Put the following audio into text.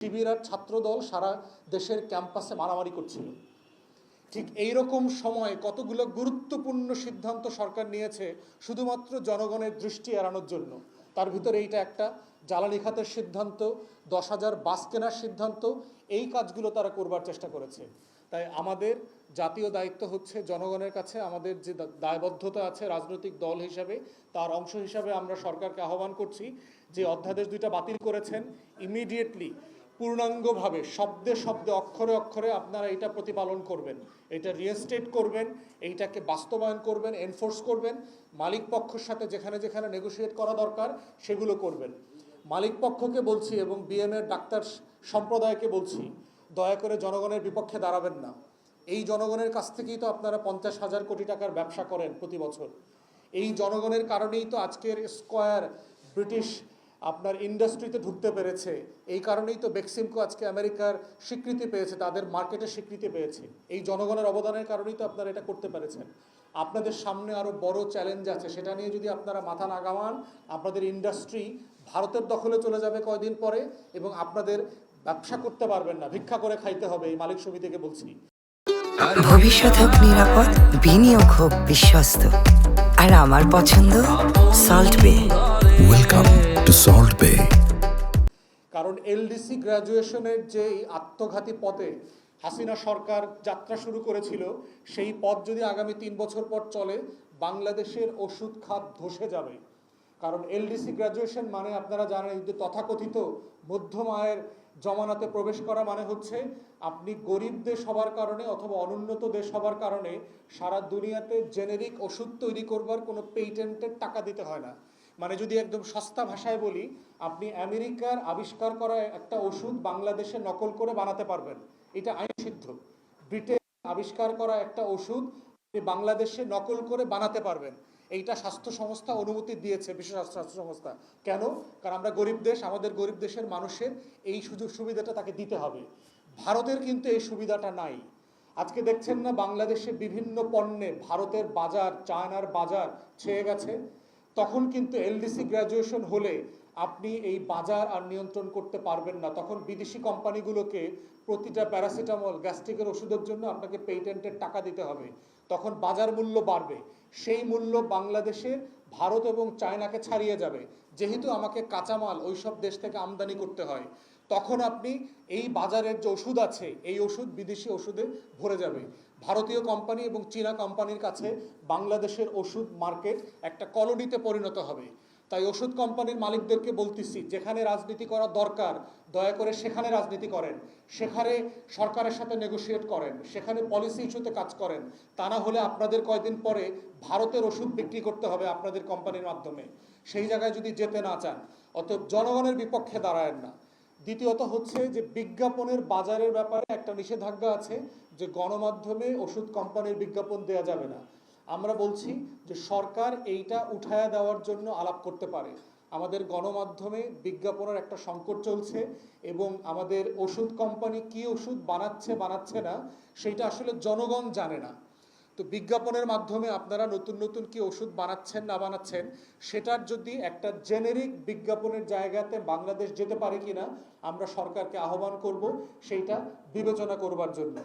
শিবির আর ছাত্রদল সারা দেশের ক্যাম্পাসে মারামারি করছিল। ঠিক এইরকম সময় কতগুলো গুরুত্বপূর্ণ সিদ্ধান্ত সরকার নিয়েছে শুধুমাত্র জনগণের দৃষ্টি এড়ানোর জন্য। তার ভিতরে এইটা একটা, জ্বালানি খাতের সিদ্ধান্ত, 10,000 বাস কেনার সিদ্ধান্ত, এই কাজগুলো তারা করবার চেষ্টা করেছে। তাই আমাদের জাতীয় দায়িত্ব হচ্ছে জনগণের কাছে আমাদের যে দায়বদ্ধতা আছে রাজনৈতিক দল হিসাবে, তার অংশ হিসাবে আমরা সরকারকে আহ্বান করছি যে অধ্যাদেশ 2টা বাতিল করেছেন, ইমিডিয়েটলি পূর্ণাঙ্গভাবে শব্দে শব্দে অক্ষরে অক্ষরে আপনারা এটা প্রতিপালন করবেন, এটা রিয়েস্টেট করবেন, এইটাকে বাস্তবায়ন করবেন, এনফোর্স করবেন। মালিক পক্ষের সাথে যেখানে যেখানে নেগোশিয়েট করা দরকার সেগুলো করবেন। মালিক পক্ষকে বলছি এবং বিএমএর ডাক্তার সম্প্রদায়কে বলছি, দয়া করে জনগণের বিপক্ষে দাঁড়াবেন না। এই জনগণের কাছ থেকেই তো আপনারা 50,000 কোটি টাকার ব্যবসা করেন প্রতি বছর। এই জনগণের কারণেই তো আজকের স্কয়ার ব্রিটিশ আপনার ইন্ডাস্ট্রিতে ঢুকতে পেরেছে। এই কারণেই তো বেক্সিমকো আজকে আমেরিকার স্বীকৃতি পেয়েছে, তাদের মার্কেটের স্বীকৃতি পেয়েছে। এই জনগণের অবদানের কারণেই তো আপনারা এটা করতে পেরেছেন। আপনাদের সামনে আরও বড় চ্যালেঞ্জ আছে, সেটা নিয়ে যদি আপনারা মাথা না ঘামান, আপনাদের ইন্ডাস্ট্রি ভারতের দখলে চলে যাবে কয়দিন পরে এবং আপনাদের ব্যবসা করতে পারবেন না, ভিক্ষা করে খাইতে হবে। এই মালিক সমিতিকে বলছি। ভবিষ্যৎ হোক নিরাপদ, বিনিয়োগ হোক বিশ্বস্ত, আর আমার পছন্দ সল্ট বে। ওয়েলকাম টু সল্ট বে। কারণ এলডিসি গ্র্যাজুয়েশনের যে আত্মঘাতী পথে হাসিনা সরকার যাত্রা শুরু করেছিল, সেই পথ যদি আগামী 3 বছর পর চলে, বাংলাদেশের ওষুধ খাত ধসে যাবে। কারণ এলডিসি গ্র্যাজুয়েশন মানে আপনারা জানেন যে তথাকথিত মধ্যম আয়ের জমানাতে প্রবেশ করা মানে হচ্ছে আপনি গরিব দেশ হবার কারণে অথবা অনুন্নত দেশ হবার কারণে সারা দুনিয়াতে জেনেরিক ওষুধ তৈরি করবার কোনো পেটেন্টের টাকা দিতে হয় না। মানে যদি একদম সস্তা ভাষায় বলি, আপনি আমেরিকার আবিষ্কার করা একটা ওষুধ বাংলাদেশে নকল করে বানাতে পারবেন, এটা আইনসিদ্ধ। ব্রিটেন আবিষ্কার করা একটা ওষুধ আপনি বাংলাদেশে নকল করে বানাতে পারবেন, এইটা স্বাস্থ্য সংস্থা অনুমতি দিয়েছে, বিশ্ব স্বাস্থ্য সংস্থা। কেন? কারণ আমরা গরিব দেশ, আমাদের গরিব দেশের মানুষের এই সুযোগ সুবিধাটা তাকে দিতে হবে। ভারতের কিন্তু এই সুবিধাটা নাই। আজকে দেখছেন না বাংলাদেশে বিভিন্ন পণ্যে ভারতের বাজার, চায়নার বাজার ছেয়ে গেছে। তখন কিন্তু এলডিসি গ্র্যাজুয়েশন হলে আপনি এই বাজার আর নিয়ন্ত্রণ করতে পারবেন না। তখন বিদেশি কোম্পানিগুলোকে প্রতিটা প্যারাসিটামল, গ্যাস্ট্রিকের ওষুধের জন্য আপনাকে পেটেন্টের টাকা দিতে হবে। তখন বাজার মূল্য বাড়বে, সেই মূল্য বাংলাদেশে ভারত এবং চায়নাকে ছাড়িয়ে যাবে। যেহেতু আমাকে কাঁচামাল ওই সব দেশ থেকে আমদানি করতে হয়, তখন আপনি এই বাজারের যে ওষুধ আছে, এই ওষুধ বিদেশি ওষুধে ভরে যাবে। ভারতীয় কোম্পানি এবং চীনা কোম্পানির কাছে বাংলাদেশের ওষুধ মার্কেট একটা কলোনিতে পরিণত হবে। তাই ওষুধ কোম্পানির মালিকদেরকে বলতেছি, যেখানে রাজনীতি করা দরকার দয়া করে সেখানে রাজনীতি করেন, সেখানে সরকারের সাথে নেগোশিয়েট করেন, সেখানে পলিসি ইস্যুতে কাজ করেন। তা না হলে আপনাদের কয়দিন পরে ভারতের ওষুধ বিক্রি করতে হবে আপনাদের কোম্পানির মাধ্যমে। সেই জায়গায় যদি যেতে না চান, অতএব জনগণের বিপক্ষে দাঁড়ায়েন না। দ্বিতীয়ত হচ্ছে যে বিজ্ঞাপনের বাজারের ব্যাপারে একটা নিষেধাজ্ঞা আছে যে গণমাধ্যমে ওষুধ কোম্পানির বিজ্ঞাপন দেওয়া যাবে না। আমরা বলছি যে সরকার এইটা উঠায়া দেওয়ার জন্য আলাপ করতে পারে। আমাদের গণমাধ্যমে বিজ্ঞাপনের একটা সংকট চলছে এবং আমাদের ওষুধ কোম্পানি কি ওষুধ বানাচ্ছে না সেইটা আসলে জনগণ জানে না। তো বিজ্ঞাপনের মাধ্যমে আপনারা নতুন নতুন কি ওষুধ বানাচ্ছেন না বানাচ্ছেন, সেটার যদি একটা জেনেরিক বিজ্ঞাপনের জায়গাতে বাংলাদেশ যেতে পারে কিনা আমরা সরকারকে আহ্বান করব সেইটা বিবেচনা করবার জন্য।